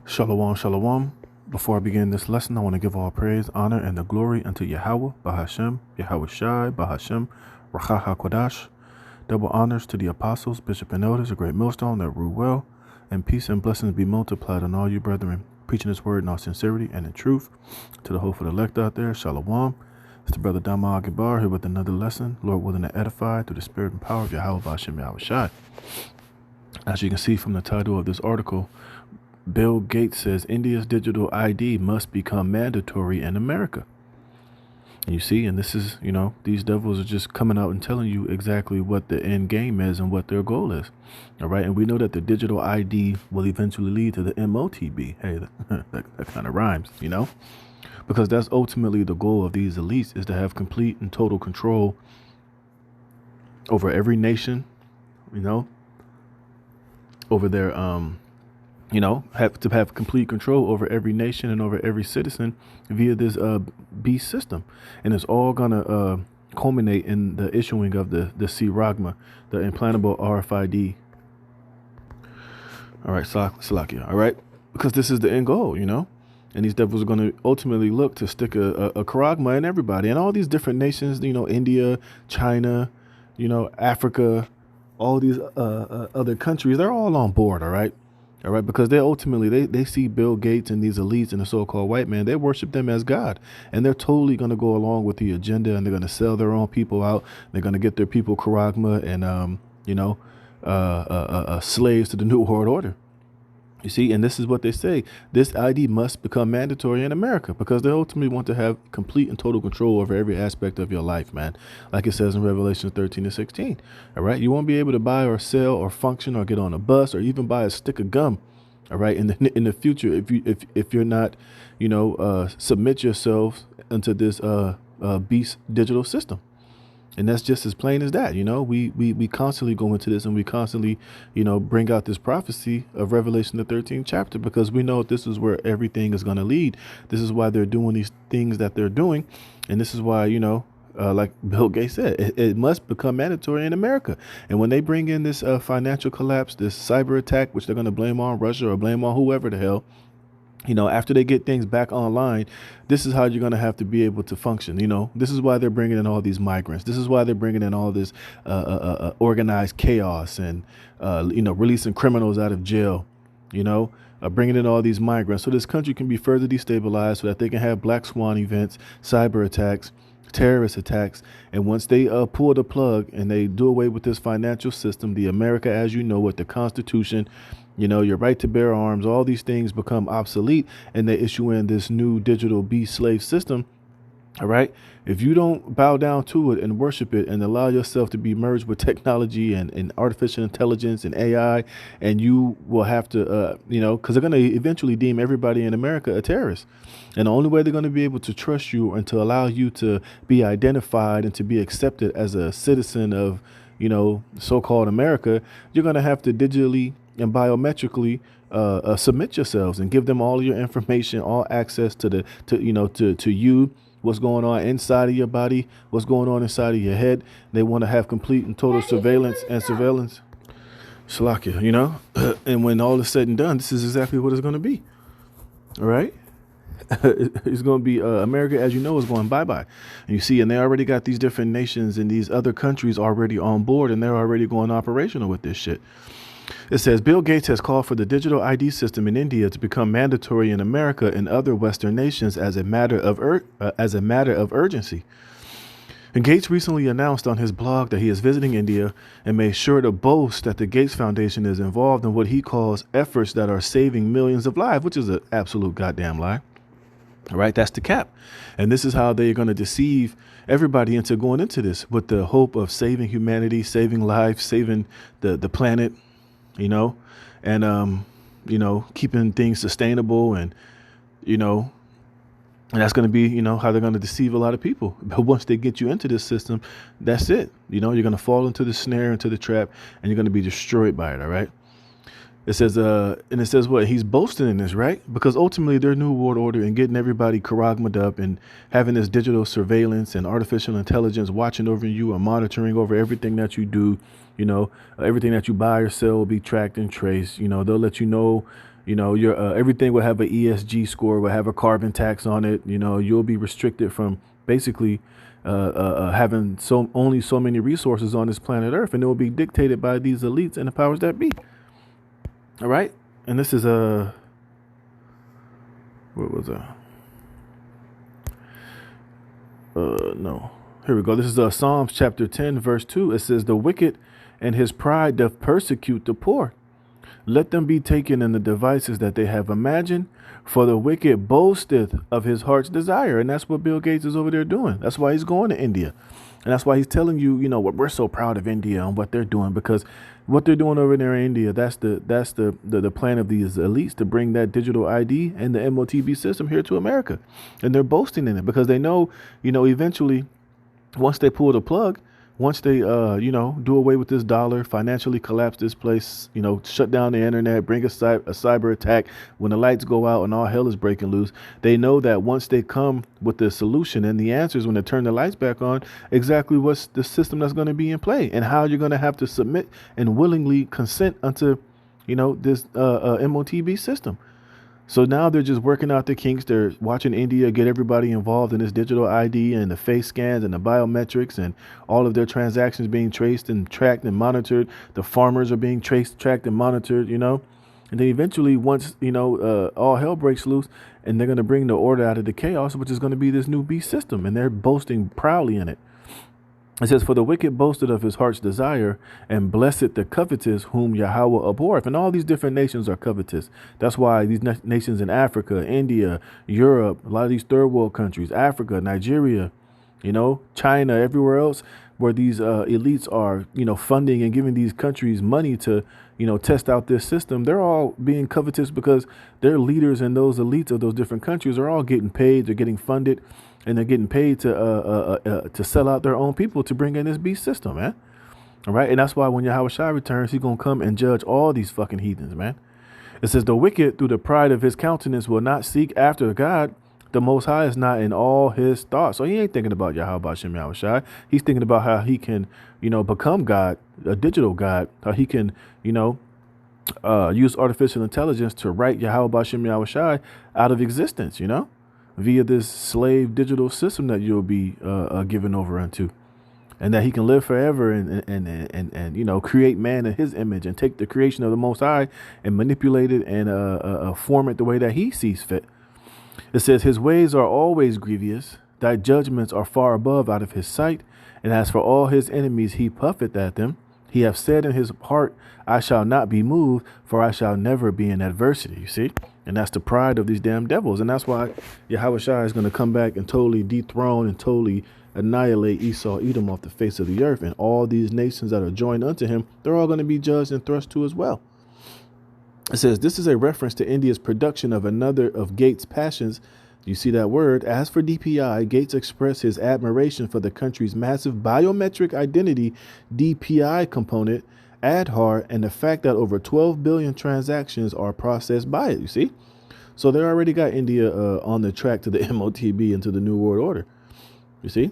Shalom, shalom. Before I begin this lesson, I want to give all praise, honor, and the glory unto Yahweh, Bahashem, Yahweh Shai, Bahashem, Rachah HaKodash. Double honors to the apostles, bishop, and elders, a great millstone that rule well, and peace and blessings be multiplied on all you brethren, preaching this word in all sincerity and in truth. To the hopeful elect out there, shalom. It's the brother Dama Agibar here with another lesson, Lord willing to edify through the spirit and power of Yahweh, Bahashem, Yahweh Shai. As you can see from the title of this article, Bill Gates says India's digital ID must become mandatory in America. And you see, and this is, these devils are just coming out and telling you exactly what the end game is and what their goal is. All right. And we know that the digital ID will eventually lead to the MOTB. Hey, that kind of rhymes, because that's ultimately the goal of these elites, is to have complete and total control over every nation, over their, have to have complete control over every nation and over every citizen via this beast system. And it's all going to culminate in the issuing of the CROGMA, the implantable RFID. All right, Salakia. All right, because this is the end goal, and these devils are going to ultimately look to stick a CROGMA in everybody and all these different nations, India, China, Africa, all these other countries. They're all on board. All right, because they ultimately they see Bill Gates and these elites and the so-called white man. They worship them as God, and they're totally going to go along with the agenda, and they're going to sell their own people out. They're going to get their people charagma and slaves to the New World Order. You see, and this is what they say. This ID must become mandatory in America because they ultimately want to have complete and total control over every aspect of your life, man. Like it says in Revelation 13-16. All right. You won't be able to buy or sell or function or get on a bus or even buy a stick of gum. All right. In the future, if you're not, submit yourself into this beast digital system. And that's just as plain as that. We constantly go into this and we constantly, bring out this prophecy of Revelation, the 13th chapter, because we know this is where everything is going to lead. This is why they're doing these things that they're doing. And this is why, like Bill Gates said, it must become mandatory in America. And when they bring in this financial collapse, this cyber attack, which they're going to blame on Russia or blame on whoever the hell, after they get things back online, this is how you're going to have to be able to function. This is why they're bringing in all these migrants. This is why they're bringing in all this organized chaos and, releasing criminals out of jail, bringing in all these migrants so this country can be further destabilized so that they can have black swan events, cyber attacks, terrorist attacks. And once they pull the plug and they do away with this financial system, the America, as you know, with the Constitution, your right to bear arms, all these things become obsolete, and they issue in this new digital beast slave system. All right. If you don't bow down to it and worship it and allow yourself to be merged with technology and artificial intelligence and AI, and you will have to, because they're going to eventually deem everybody in America a terrorist. And the only way they're going to be able to trust you and to allow you to be identified and to be accepted as a citizen of, so-called America, you're going to have to digitally and biometrically submit yourselves and give them all your information, all access to you, what's going on inside of your body, what's going on inside of your head. They want to have complete and total surveillance. Shalakia, and when all is said and done, this is exactly what it's going to be. All right. It's going to be America, as you know, is going bye-bye. And you see, and they already got these different nations and these other countries already on board, and they're already going operational with this shit. It says Bill Gates has called for the digital ID system in India to become mandatory in America and other Western nations as a matter of urgency. And Gates recently announced on his blog that he is visiting India and made sure to boast that the Gates Foundation is involved in what he calls efforts that are saving millions of lives, which is an absolute goddamn lie. All right, that's the cap. And this is how they're going to deceive everybody into going into this with the hope of saving humanity, saving lives, saving the planet. And keeping things sustainable and that's going to be, how they're going to deceive a lot of people. But once they get you into this system, that's it. You're going to fall into the snare, into the trap, and you're going to be destroyed by it. All right. It says, and it says what? He's boasting in this, right? Because ultimately their new world order and getting everybody charagmaed up and having this digital surveillance and artificial intelligence watching over you and monitoring over everything that you do, everything that you buy or sell will be tracked and traced. They'll let you know, Your everything will have an ESG score, will have a carbon tax on it. You'll be restricted from basically having only so many resources on this planet Earth, and it will be dictated by these elites and the powers that be. All right, and this is what was that? No. Here we go. This is Psalms chapter 10, verse 2. It says, "The wicked and his pride doth persecute the poor. Let them be taken in the devices that they have imagined, for the wicked boasteth of his heart's desire." And that's what Bill Gates is over there doing. That's why he's going to India. And that's why he's telling you, what we're so proud of India and what they're doing, because what they're doing over there in India, that's the plan of these elites to bring that digital ID and the MOTB system here to America. And they're boasting in it because they know, eventually, once they pull the plug, once they, do away with this dollar, financially collapse this place, shut down the internet, bring a cyber attack, when the lights go out and all hell is breaking loose, they know that once they come with the solution and the answers when they turn the lights back on, exactly what's the system that's going to be in play and how you're going to have to submit and willingly consent unto, this MOTB system. So now they're just working out the kinks. They're watching India get everybody involved in this digital ID and the face scans and the biometrics and all of their transactions being traced and tracked and monitored. The farmers are being traced, tracked and monitored, And then eventually once, all hell breaks loose and they're going to bring the order out of the chaos, which is going to be this new beast system. And they're boasting proudly in it. It says, "For the wicked boasted of his heart's desire, and blessed the covetous whom Yahweh abhorreth." And all these different nations are covetous. That's why these nations in Africa, India, Europe, a lot of these third world countries, Africa, Nigeria, China, everywhere else where these elites are, funding and giving these countries money to, test out this system. They're all being covetous because their leaders and those elites of those different countries are all getting paid. They're getting funded. And they're getting paid to sell out their own people to bring in this beast system, man. All right. And that's why when Yahweh Shai returns, he's going to come and judge all these fucking heathens, man. It says, "The wicked through the pride of his countenance will not seek after God. The Most High is not in all his thoughts." So he ain't thinking about Yahweh Shem Yahweh Shai. He's thinking about how he can, become God, a digital God, how he can, use artificial intelligence to write Yahweh Shem Yahweh Shai out of existence, via this slave digital system that you'll be given over unto, and that he can live forever and create man in his image and take the creation of the Most High and manipulate it and form it the way that he sees fit. It says, "His ways are always grievous, thy judgments are far above out of his sight, and as for all his enemies he puffeth at them. He hath said in his heart, I shall not be moved, for I shall never be in adversity." You see? And that's the pride of these damn devils. And that's why Yahweh Shai is going to come back and totally dethrone and totally annihilate Esau, Edom off the face of the earth. And all these nations that are joined unto him, they're all going to be judged and thrust to as well. It says, this is a reference to India's production of another of Gates' passions. You see that word. As for DPI, Gates expressed his admiration for the country's massive biometric identity DPI component, Aadhaar, and the fact that over 12 billion transactions are processed by it. You see? So they already got India on the track to the MOTB and to the New World Order. You see?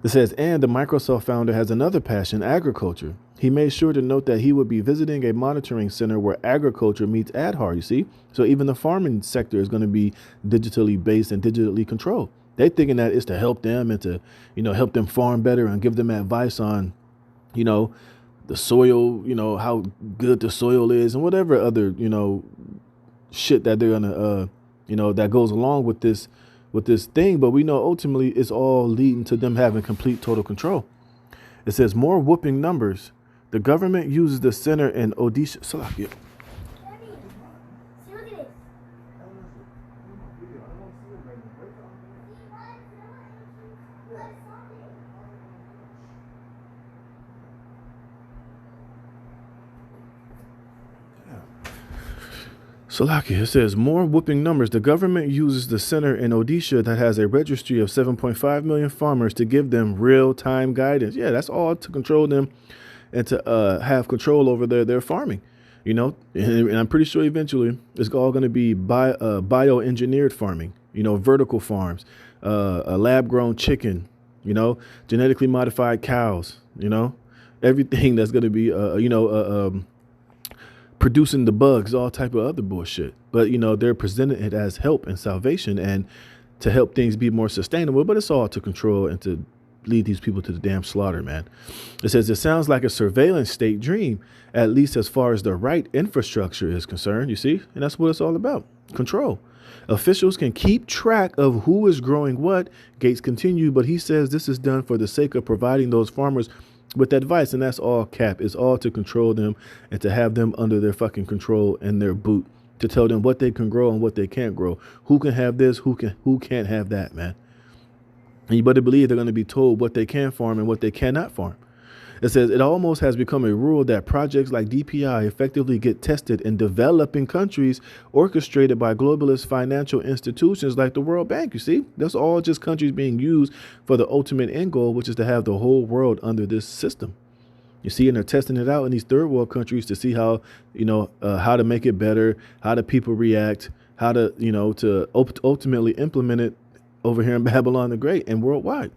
It says, and the Microsoft founder has another passion, agriculture. He made sure to note that he would be visiting a monitoring center where agriculture meets Aadhaar, you see? So even the farming sector is going to be digitally based and digitally controlled. They're thinking that it's to help them and to, help them farm better and give them advice on, the soil, how good the soil is and whatever other, shit that they're going to, that goes along with this thing. But we know ultimately it's all leading to them having complete total control. It says more whooping numbers. The government uses the center in Odisha. Salakia. Salakia, it says more whooping numbers. The government uses the center in Odisha that has a registry of 7.5 million farmers to give them real-time guidance. Yeah, that's all to control them and to have control over their farming, and I'm pretty sure eventually it's all going to be bioengineered farming, vertical farms, a lab-grown chicken, genetically modified cows, everything that's going to be, producing the bugs, all type of other bullshit. But they're presenting it as help and salvation and to help things be more sustainable. But it's all to control and to lead these people to the damn slaughter, man. It says it sounds like a surveillance state dream, at least as far as the right infrastructure is concerned. You see, and that's what it's all about: control. Officials can keep track of who is growing what, Gates continued, but he says this is done for the sake of providing those farmers with advice, and that's all cap. It's all to control them and to have them under their fucking control and their boot, to tell them what they can grow and what they can't grow, who can have this, who can't have that, man. And you better believe they're going to be told what they can farm and what they cannot farm. It says it almost has become a rule that projects like DPI effectively get tested in developing countries orchestrated by globalist financial institutions like the World Bank. You see, that's all just countries being used for the ultimate end goal, which is to have the whole world under this system. You see, and they're testing it out in these third world countries to see how, how to make it better, how do people react, how to, to ultimately implement it over here in Babylon the Great and worldwide.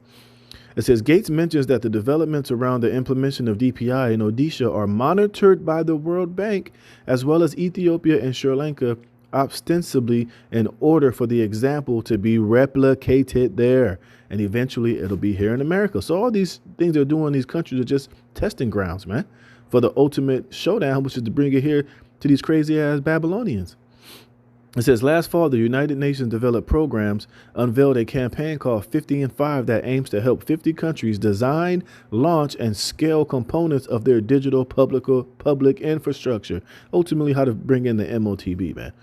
It says Gates mentions that the developments around the implementation of DPI in Odisha are monitored by the World Bank as well as Ethiopia and Sri Lanka ostensibly in order for the example to be replicated there. And eventually it'll be here in America. So all these things they're doing in these countries are just testing grounds, man, for the ultimate showdown, which is to bring it here to these crazy ass Babylonians. It says last fall, the United Nations developed programs unveiled a campaign called 50 in 5 that aims to help 50 countries design, launch, and scale components of their digital public infrastructure. Ultimately, how to bring in the MOTB, man.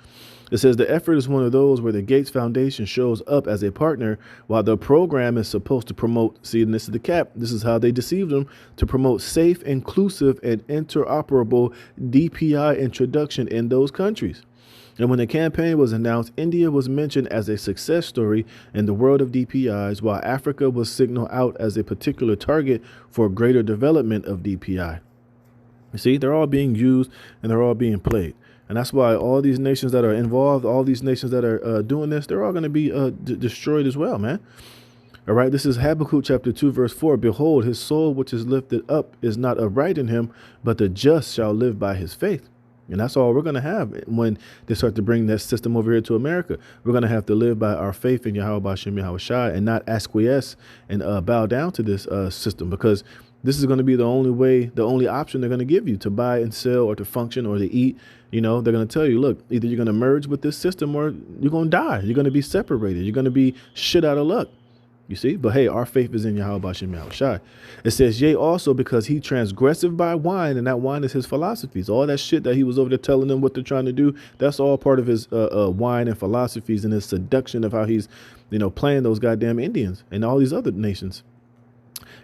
It says the effort is one of those where the Gates Foundation shows up as a partner while the program is supposed to promote, see, and this is the cap, this is how they deceived them, to promote safe, inclusive, and interoperable DPI introduction in those countries. And when the campaign was announced, India was mentioned as a success story in the world of DPIs, while Africa was signaled out as a particular target for greater development of DPI. You see, they're all being used and they're all being played. And that's why all these nations that are involved, all these nations that are doing this, they're all going to be destroyed as well, man. All right, this is Habakkuk chapter 2, verse 4. Behold, his soul which is lifted up is not upright in him, but the just shall live by his faith. And that's all we're going to have when they start to bring that system over here to America. We're going to have to live by our faith in Yahweh Bashem Yahweh Shai and not acquiesce and bow down to this system, because this is going to be the only way, the only option they're going to give you to buy and sell or to function or to eat. They're going to tell you, look, either you're going to merge with this system or you're going to die. You're going to be separated. You're going to be shit out of luck. You see, but hey, our faith is in Yahweh Bashem Yahweh Shai. It says, yea, also because he transgressive by wine, and that wine is his philosophies. All that shit that he was over there telling them what they're trying to do, that's all part of his wine and philosophies and his seduction of how he's, playing those goddamn Indians and all these other nations.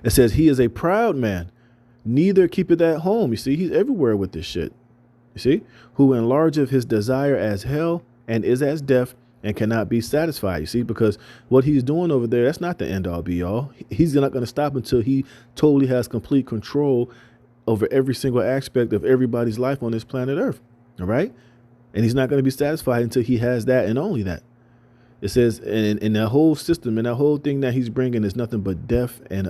It says he is a proud man, neither keepeth at home. You see, he's everywhere with this shit. You see, who enlargeth his desire as hell and is as death, and cannot be satisfied. You see, because what he's doing over there, that's not the end all be all. He's not going to stop until he totally has complete control over every single aspect of everybody's life on this planet Earth. All right. And he's not going to be satisfied until he has that and only that. It says in that whole system and that whole thing that he's bringing is nothing but death and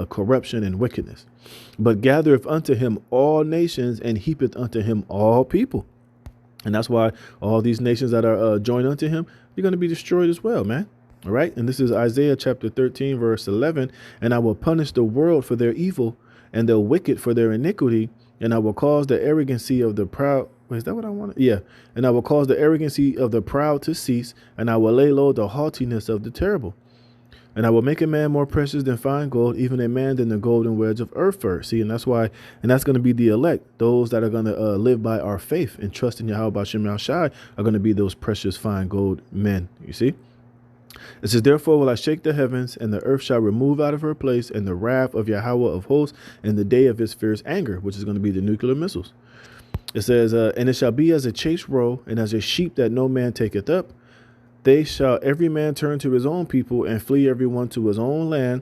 corruption and wickedness. But gathereth unto him all nations and heapeth unto him all people. And that's why all these nations that are joined unto him, they're going to be destroyed as well, man. All right. And this is Isaiah chapter 13, verse 11. And I will punish the world for their evil and the wicked for their iniquity. And I will cause the arrogancy of the proud. Wait, is that what I wanted? Yeah. And I will cause the arrogancy of the proud to cease. And I will lay low the haughtiness of the terrible. And I will make a man more precious than fine gold, even a man than the golden wedge of earth first. See, and that's why, and that's going to be the elect. Those that are going to live by our faith and trust in Yahweh Bashem Yahweh Shai are going to be those precious fine gold men. You see? It says, therefore will I shake the heavens, and the earth shall remove out of her place, and the wrath of Yahweh of hosts, in the day of his fierce anger, which is going to be the nuclear missiles. It says, and it shall be as a chased roe, and as a sheep that no man taketh up. They shall every man turn to his own people and flee everyone to his own land.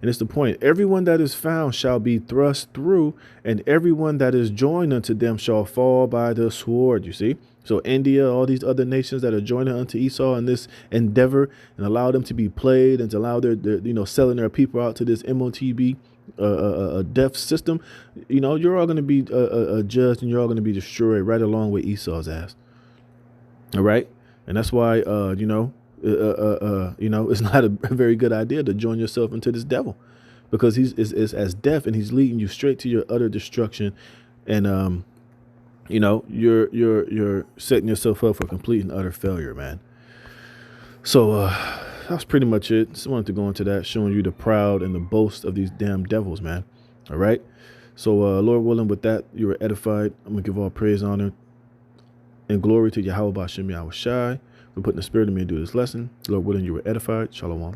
And it's the point. Everyone that is found shall be thrust through, and everyone that is joined unto them shall fall by the sword. You see? So India, all these other nations that are joining unto Esau in this endeavor and allow them to be played and to allow their selling their people out to this MOTB a death system, you know, you're all going to be judged, and you're all going to be destroyed right along with Esau's ass. All right. And that's why, it's not a very good idea to join yourself into this devil, because he's is as death, and he's leading you straight to your utter destruction. And, you're setting yourself up for complete and utter failure, man. So, that's pretty much it. Just wanted to go into that, showing you the proud and the boast of these damn devils, man. All right. So, Lord willing, with that, you were edified. I'm going to give all praise, honor, and glory to Yahweh Bashem Yahweh Shai for putting the spirit in me to do this lesson. Lord willing, you were edified. Shalom.